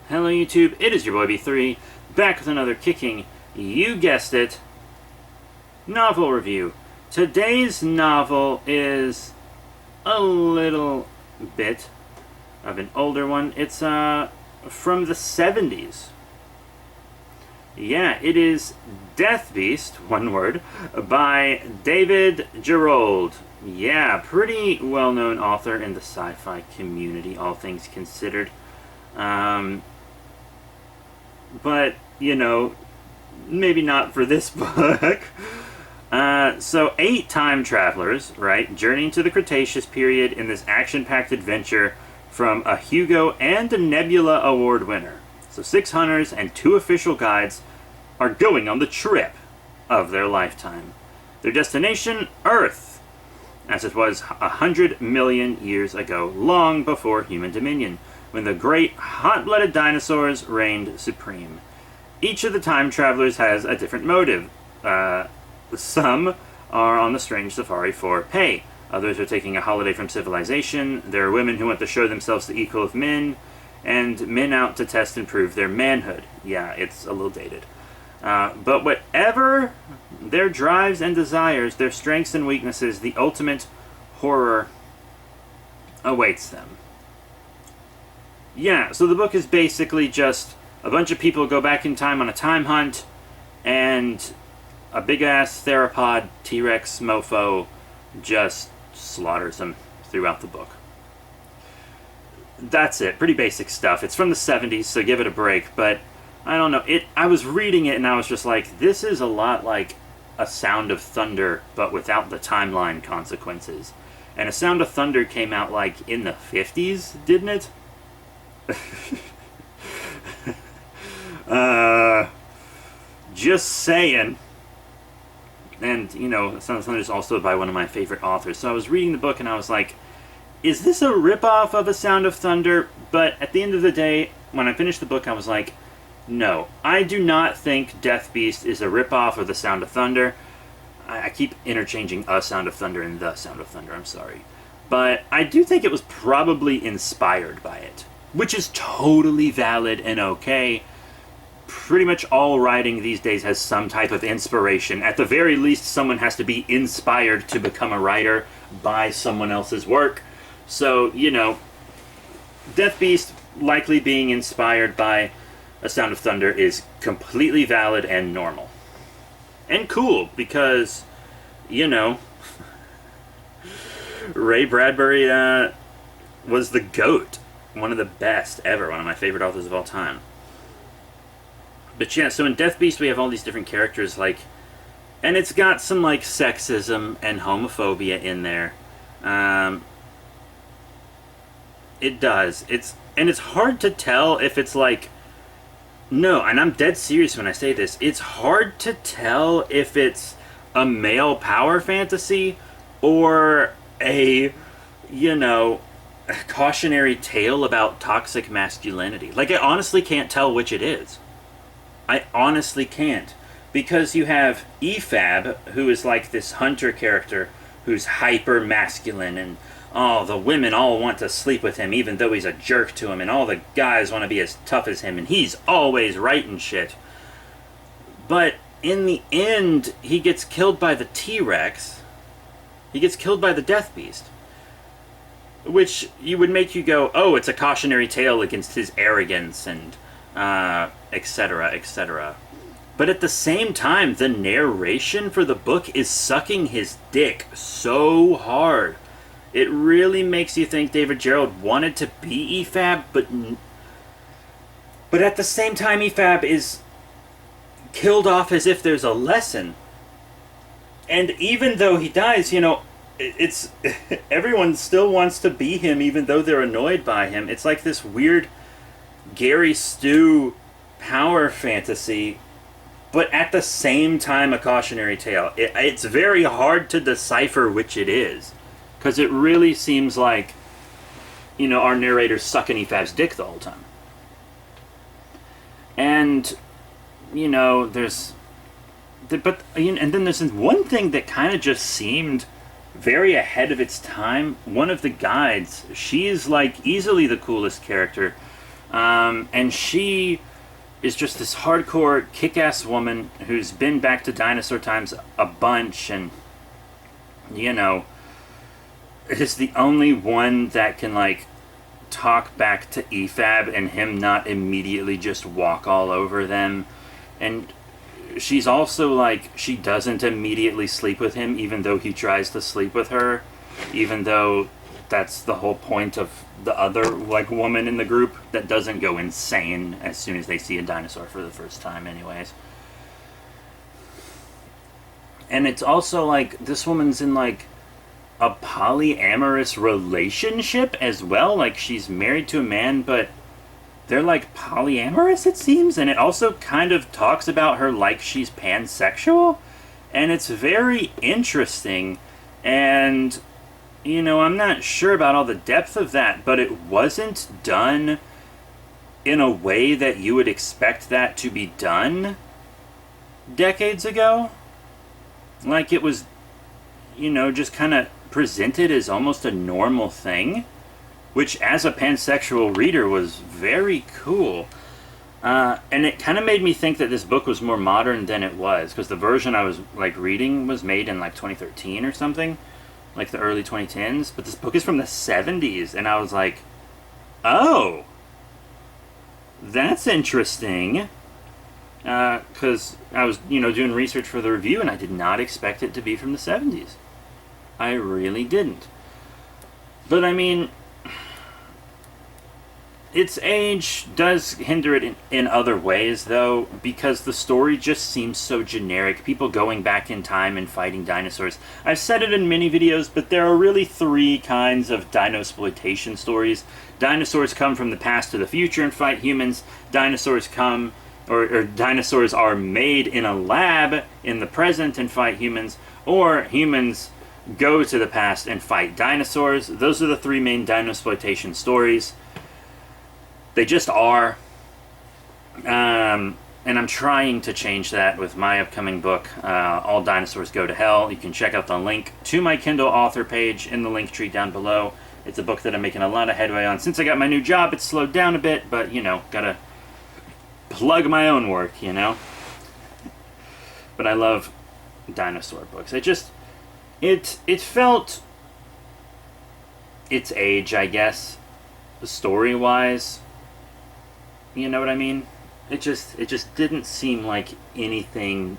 Hello YouTube, it is your boy B3, back with another kicking, you guessed it, novel review. Today's novel is a little bit of an older one. It's from the 70s. Yeah, it is Deathbeast, one word, by David Gerrold. Yeah, pretty well-known author in the sci-fi community, all things considered. But, you know, maybe not for this book. So 8 time travelers, right, journeying to the Cretaceous period in this action-packed adventure from a Hugo and a Nebula Award winner. So 6 hunters and 2 official guides are going on the trip of their lifetime. Their destination, Earth, as it was 100 million years ago, long before human dominion, when the great hot-blooded dinosaurs reigned supreme. Each of the time travelers has a different motive. Some are on the strange safari for pay. Others are taking a holiday from civilization. There are women who want to show themselves the equal of men, and men out to test and prove their manhood. Yeah, it's a little dated. But whatever their drives and desires, their strengths and weaknesses, the ultimate horror awaits them. Yeah, so the book is basically just a bunch of people go back in time on a time hunt, and a big-ass theropod T-rex mofo just slaughters them throughout the book. That's it. Pretty basic stuff. It's from the 70s, so give it a break, but I don't know. I was reading it, and I was just like, this is a lot like A Sound of Thunder, but without the timeline consequences. And A Sound of Thunder came out, like, in the 50s, didn't it? Just saying. And, you know, Sound of Thunder is also by one of my favorite authors. So I was reading the book and I was like, is this a ripoff of A Sound of Thunder? But at the end of the day, when I finished the book, I was like, no, I do not think Deathbeast is a ripoff of The Sound of Thunder. I keep interchanging A Sound of Thunder and The Sound of Thunder, I'm sorry. But I do think it was probably inspired by it, which is totally valid and okay. Pretty much all writing these days has some type of inspiration. At the very least, someone has to be inspired to become a writer by someone else's work. So, you know, Deathbeast likely being inspired by A Sound of Thunder is completely valid and normal. And cool, because, you know, Ray Bradbury was the GOAT. One of the best ever. One of my favorite authors of all time. But yeah, so in Deathbeast we have all these different characters, like, and it's got some, like, sexism and homophobia in there. It does. And it's hard to tell if it's, like, no, and I'm dead serious when I say this, it's hard to tell if it's a male power fantasy or a, you know, a cautionary tale about toxic masculinity. Like, I honestly can't tell which it is. I honestly can't. Because you have Efab, who is like this hunter character who's hyper masculine, and oh, the women all want to sleep with him even though he's a jerk to him, and all the guys want to be as tough as him, and he's always right and shit. But in the end, he gets killed by the T-rex. He gets killed by the Deathbeast. Which you would make you go, oh, it's a cautionary tale against his arrogance and etc., etc. But at the same time, the narration for the book is sucking his dick so hard. It really makes you think David Gerrold wanted to be Efab, but at the same time, Efab is killed off as if there's a lesson. And even though he dies, you know, it's everyone still wants to be him even though they're annoyed by him. It's like this weird Gary Stu power fantasy, but at the same time a cautionary tale. It's very hard to decipher which it is, because it really seems like, you know, our narrator's sucking Efab's dick the whole time. And, you know, and then there's one thing that kind of just seemed very ahead of its time. One of the guides, she's like easily the coolest character. And she is just this hardcore kick-ass woman who's been back to dinosaur times a bunch, and you know, is the only one that can like talk back to EFAB and him not immediately just walk all over them. And she's also like, she doesn't immediately sleep with him even though he tries to sleep with her, even though that's the whole point of the other like woman in the group that doesn't go insane as soon as they see a dinosaur for the first time anyways. And it's also like this woman's in like a polyamorous relationship as well. Like she's married to a man, but they're like polyamorous, it seems. And it also kind of talks about her like she's pansexual, and it's very interesting. And you know, I'm not sure about all the depth of that, but it wasn't done in a way that you would expect that to be done decades ago. Like it was, you know, just kind of presented as almost a normal thing, which as a pansexual reader was very cool. And it kind of made me think that this book was more modern than it was, because the version I was like reading was made in like 2013 or something, like the early 2010s, but this book is from the 70s, and I was like, oh, that's interesting. Because I was, you know, doing research for the review, and I did not expect it to be from the 70s. I really didn't. But I mean, its age does hinder it in other ways, though, because the story just seems so generic. People going back in time and fighting dinosaurs. I've said it in many videos, but there are really three kinds of dinosploitation stories. Dinosaurs come from the past to the future and fight humans. Dinosaurs come, or dinosaurs are made in a lab in the present and fight humans. Or humans go to the past and fight dinosaurs. Those are the three main dinosploitation stories. They just are. And I'm trying to change that with my upcoming book, All Dinosaurs Go to Hell. You can check out the link to my Kindle author page in the link tree down below. It's a book that I'm making a lot of headway on. Since I got my new job, it's slowed down a bit, but, you know, gotta plug my own work, you know? But I love dinosaur books. It felt its age, I guess, story-wise. You know what I mean? It just didn't seem like anything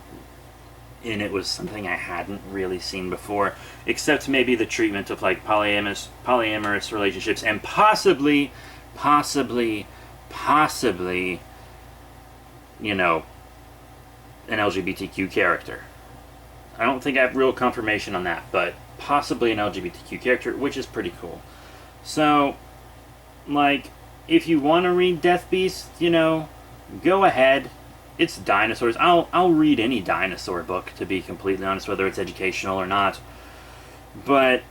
in it was something I hadn't really seen before, except maybe the treatment of like polyamorous relationships, and possibly, you know, an LGBTQ character. I don't think I have real confirmation on that, but possibly an LGBTQ character, which is pretty cool. So, like, if you want to read Deathbeast, you know, go ahead. It's dinosaurs. I'll read any dinosaur book, to be completely honest, whether it's educational or not. But,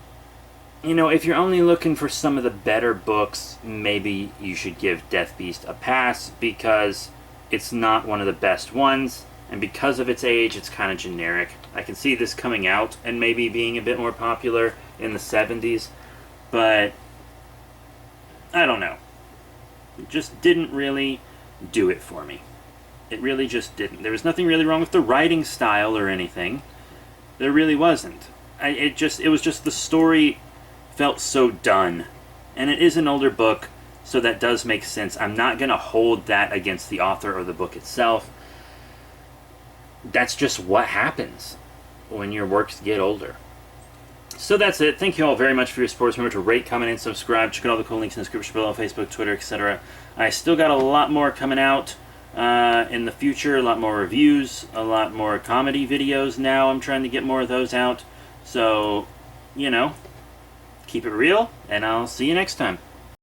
you know, if you're only looking for some of the better books, maybe you should give Deathbeast a pass, because it's not one of the best ones, and because of its age, it's kind of generic. I can see this coming out and maybe being a bit more popular in the 70s, but I don't know. It just didn't really do it for me. It really just didn't. There was nothing really wrong with the writing style or anything. There really wasn't. It was just the story felt so done. And it is an older book, so that does make sense. I'm not going to hold that against the author or the book itself. That's just what happens when your works get older. So that's it. Thank you all very much for your support. Remember to rate, comment, and subscribe. Check out all the cool links in the description below, Facebook, Twitter, etc. I still got a lot more coming out in the future. A lot more reviews, a lot more comedy videos now. I'm trying to get more of those out. So, you know, keep it real, and I'll see you next time.